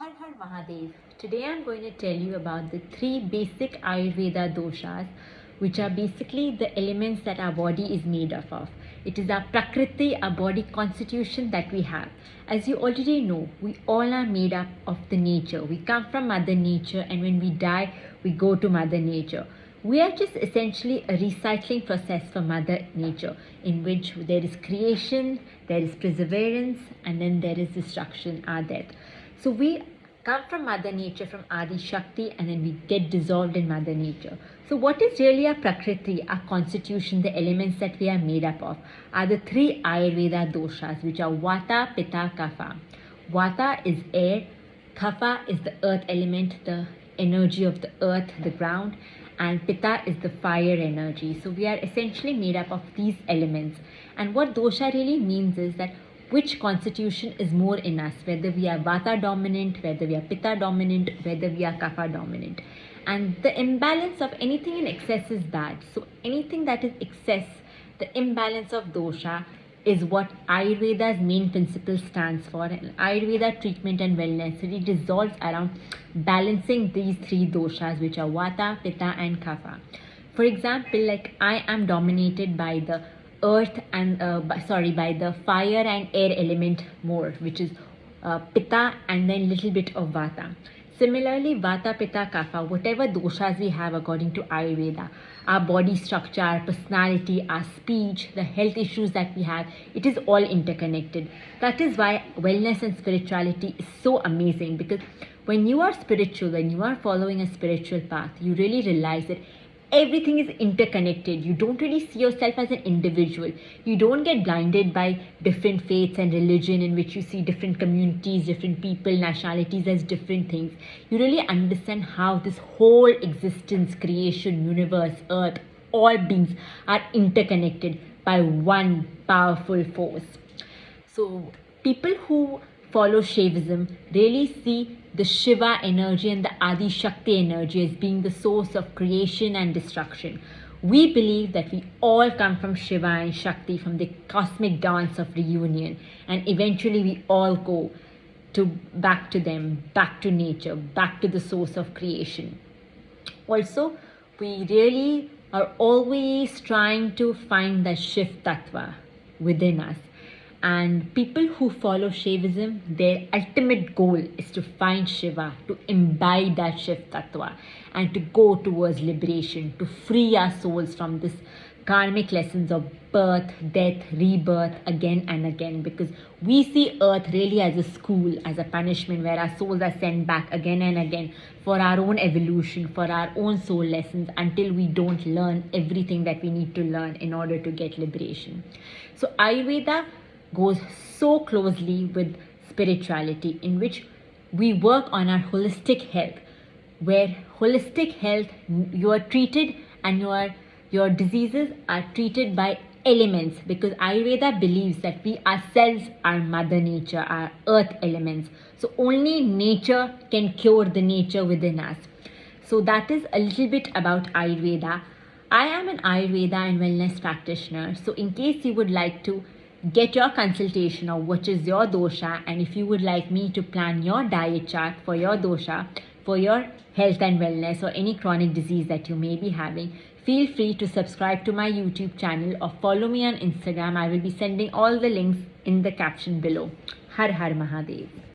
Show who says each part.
Speaker 1: Har Har Mahadev. Today I'm going to tell you about the three basic Ayurveda doshas, which are basically the elements that our body is made of. It is our Prakriti, our body constitution that we have. As you already know, we all are made up of the nature. We come from Mother Nature, and when we die, we go to Mother Nature. We are just essentially a recycling process for Mother Nature, in which there is creation, there is perseverance, and then there is destruction, our death. So we come from Mother Nature, from Adi Shakti, and then we get dissolved in Mother Nature. So what is really our Prakriti, our constitution, the elements that we are made up of, are the three Ayurveda doshas, which are Vata, Pitta, Kapha. Vata is air, Kapha is the earth element, the energy of the earth, the ground, and Pitta is the fire energy. So we are essentially made up of these elements. And what dosha really means is that which constitution is more in us, whether we are Vata dominant, whether we are Pitta dominant, whether we are Kapha dominant. And the imbalance of anything in excess is bad. So anything that is excess, the imbalance of dosha, is what Ayurveda's main principle stands for. And Ayurveda treatment and wellness really resolves around balancing these three doshas, which are Vata, Pitta, and Kapha. For example, like I am dominated by the earth and by the fire and air element more, which is Pitta and then little bit of Vata. Similarly, Vata, Pitta, Kapha, whatever doshas we have according to Ayurveda, our body structure, our personality, our speech, the health issues that we have, it is all interconnected. That is why wellness and spirituality is so amazing, because when you are spiritual, when you are following a spiritual path, you really realize that everything is interconnected. You don't really see yourself as an individual. You don't get blinded by different faiths and religion, in which you see different communities, different people, nationalities as different things. You really understand how this whole existence, creation, universe, earth, all beings are interconnected by one powerful force. So people who follow Shaivism really see the Shiva energy and the Adi Shakti energy as being the source of creation and destruction. We believe that we all come from Shiva and Shakti, from the cosmic dance of reunion, and eventually we all go back to them, back to nature, back to the source of creation. Also, we really are always trying to find the Shiv Tattva within us. And people who follow Shaivism, their ultimate goal is to find Shiva, to imbibe that Shiv Tattva, and to go towards liberation, to free our souls from this karmic lessons of birth, death, rebirth again and again. Because we see earth really as a school, as a punishment, where our souls are sent back again and again for our own evolution, for our own soul lessons, until we don't learn everything that we need to learn in order to get liberation. So Ayurveda goes so closely with spirituality, in which we work on our holistic health, where holistic health, you are treated, and your diseases are treated by elements, because Ayurveda believes that we ourselves are Mother Nature, our earth elements. So only nature can cure the nature within us. So that is a little bit about Ayurveda. I am an Ayurveda and wellness practitioner. So in case you would like to get your consultation of which is your dosha, and if you would like me to plan your diet chart for your dosha, for your health and wellness, or any chronic disease that you may be having, feel free to subscribe to my YouTube channel or follow me on Instagram. I will be sending all the links in the caption below. Har Har Mahadev.